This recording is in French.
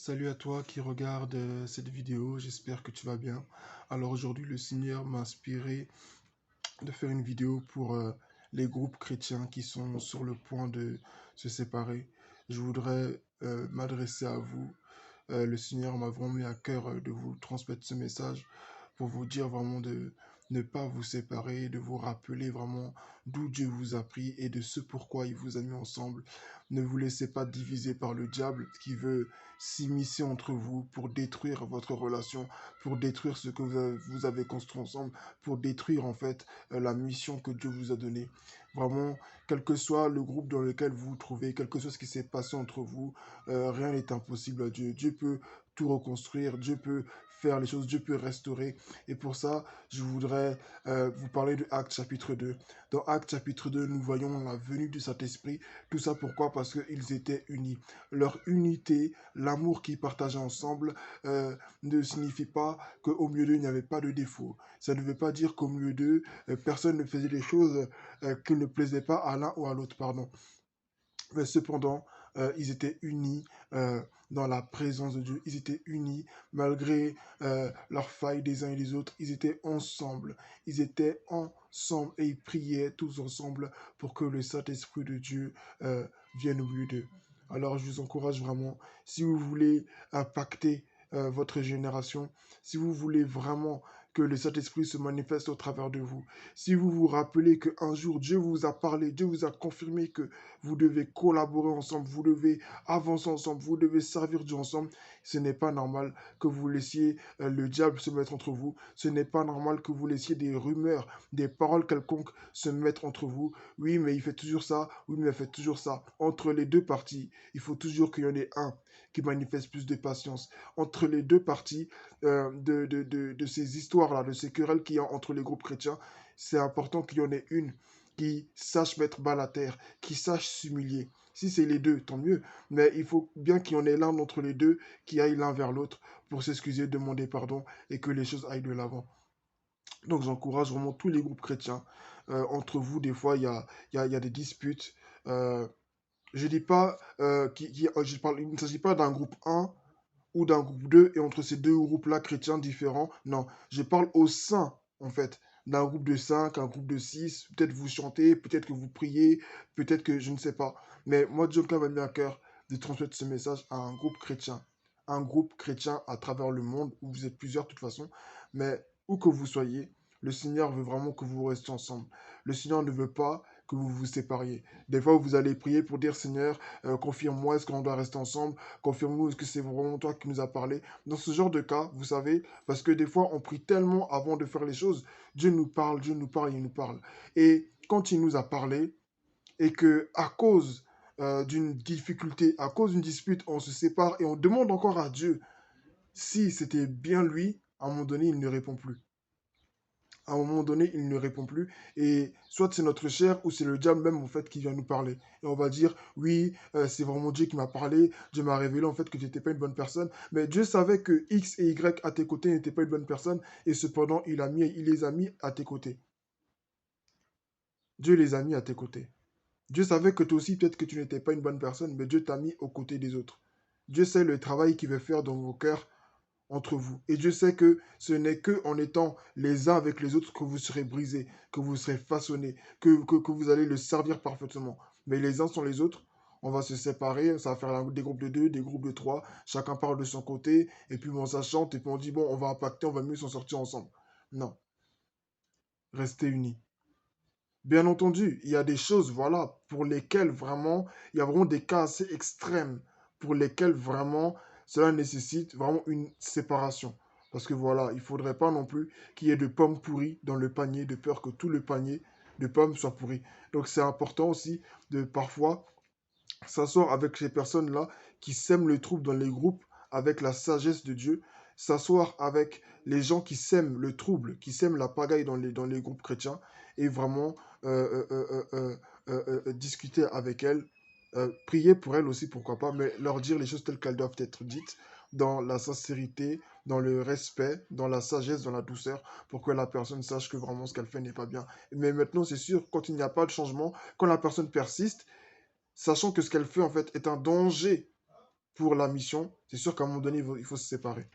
Salut à toi qui regarde cette vidéo, j'espère que tu vas bien. Alors aujourd'hui, le Seigneur m'a inspiré de faire une vidéo pour les groupes chrétiens qui sont sur le point de se séparer. Je voudrais m'adresser à vous. Le Seigneur m'a vraiment mis à cœur de vous transmettre ce message pour vous dire vraiment de ne pas vous séparer, de vous rappeler vraiment d'où Dieu vous a pris et de ce pourquoi il vous a mis ensemble. Ne vous laissez pas diviser par le diable qui veut s'immiscer entre vous pour détruire votre relation, pour détruire ce que vous avez construit ensemble, pour détruire en fait la mission que Dieu vous a donnée. Vraiment, quel que soit le groupe dans lequel vous vous trouvez, quel que soit ce qui s'est passé entre vous, rien n'est impossible à Dieu. Dieu peut tout reconstruire, Dieu peut faire les choses, Dieu peut restaurer. Et pour ça, je voudrais vous parler de Actes chapitre 2. Dans Actes chapitre 2, nous voyons la venue du Saint-Esprit. Tout ça pourquoi? Parce qu'ils étaient unis. Leur unité, l'amour qu'ils partageaient ensemble, ne signifie pas qu'au milieu d'eux, il n'y avait pas de défaut. Ça ne veut pas dire qu'au milieu d'eux, personne ne faisait des choses qui ne plaisaient pas à l'un ou à l'autre, pardon. Mais cependant, ils étaient unis dans la présence de Dieu. Ils étaient unis malgré leurs failles des uns et des autres. Ils étaient ensemble. Ils étaient ensemble et ils priaient tous ensemble pour que le Saint-Esprit de Dieu vienne au milieu d'eux. Alors, je vous encourage vraiment, si vous voulez impacter votre génération, si vous voulez vraiment que le Saint-Esprit se manifeste au travers de vous, si vous vous rappelez qu'un jour Dieu vous a parlé, Dieu vous a confirmé que vous devez collaborer ensemble, vous devez avancer ensemble, vous devez servir Dieu ensemble. Ce n'est pas normal que vous laissiez le diable se mettre entre vous. Ce n'est pas normal que vous laissiez des rumeurs, des paroles quelconques se mettre entre vous. Oui, mais il fait toujours ça. Oui, mais il fait toujours ça. Entre les deux parties, il faut toujours qu'il y en ait un qui manifeste plus de patience. Entre les deux parties de ces histoires-là, de ces querelles qu'il y a entre les groupes chrétiens, c'est important qu'il y en ait une qui sache mettre bas la terre, qui sache s'humilier. Si c'est les deux, tant mieux. Mais il faut bien qu'il y en ait l'un d'entre les deux qui aille l'un vers l'autre pour s'excuser, demander pardon et que les choses aillent de l'avant. Donc j'encourage vraiment tous les groupes chrétiens. Entre vous, des fois, il y a des disputes. Euh, je dis pas, il ne s'agit pas d'un groupe 1 ou d'un groupe 2 et entre ces deux groupes-là chrétiens différents. Non, je parle au sein, en fait, d'un groupe de 5, un groupe de 6. Peut-être vous chantez, peut-être que vous priez, peut-être que je ne sais pas. Mais moi, Dieu m'a mis à cœur de transmettre ce message à un groupe chrétien. Un groupe chrétien à travers le monde, où vous êtes plusieurs de toute façon. Mais où que vous soyez, le Seigneur veut vraiment que vous restiez ensemble. Le Seigneur ne veut pas que vous vous sépariez. Des fois, vous allez prier pour dire, Seigneur, confirme-moi, est-ce qu'on doit rester ensemble? Confirme-nous, est-ce que c'est vraiment toi qui nous as parlé? Dans ce genre de cas, vous savez, parce que des fois, on prie tellement avant de faire les choses. Dieu nous parle, il nous parle. Et quand il nous a parlé, et que à cause d'une difficulté, à cause d'une dispute, on se sépare et on demande encore à Dieu si c'était bien lui, à un moment donné, il ne répond plus. À un moment donné, il ne répond plus. Et soit c'est notre chair ou c'est le diable même en fait qui vient nous parler. Et on va dire, oui, c'est vraiment Dieu qui m'a parlé. Dieu m'a révélé en fait que tu n'étais pas une bonne personne. Mais Dieu savait que X et Y à tes côtés n'étaient pas une bonne personne. Et cependant, il les a mis à tes côtés. Dieu les a mis à tes côtés. Dieu savait que toi aussi, peut-être que tu n'étais pas une bonne personne, mais Dieu t'a mis aux côtés des autres. Dieu sait le travail qu'il veut faire dans vos cœurs entre vous. Et Dieu sait que ce n'est que en étant les uns avec les autres que vous serez brisés, que vous serez façonnés, que vous allez le servir parfaitement. Mais les uns sont les autres, on va se séparer, ça va faire des groupes de deux, des groupes de trois, chacun parle de son côté, et puis bon, ça chante, et puis on dit, bon, on va impacter, on va mieux s'en sortir ensemble. Non, restez unis. Bien entendu, il y a des choses, voilà, pour lesquelles vraiment, il y a vraiment des cas assez extrêmes, pour lesquels vraiment, cela nécessite vraiment une séparation. Parce que voilà, il ne faudrait pas non plus qu'il y ait de pommes pourries dans le panier, de peur que tout le panier de pommes soit pourri. Donc c'est important aussi de parfois s'asseoir avec ces personnes-là qui sèment le trouble dans les groupes avec la sagesse de Dieu, s'asseoir avec les gens qui sèment le trouble, qui sèment la pagaille dans les groupes chrétiens et vraiment discuter avec elles, prier pour elles aussi, pourquoi pas, mais leur dire les choses telles qu'elles doivent être dites, dans la sincérité, dans le respect, dans la sagesse, dans la douceur, pour que la personne sache que vraiment ce qu'elle fait n'est pas bien. Mais maintenant, c'est sûr, quand il n'y a pas de changement, quand la personne persiste, sachant que ce qu'elle fait en fait est un danger pour la mission, c'est sûr qu'à un moment donné, il faut se séparer.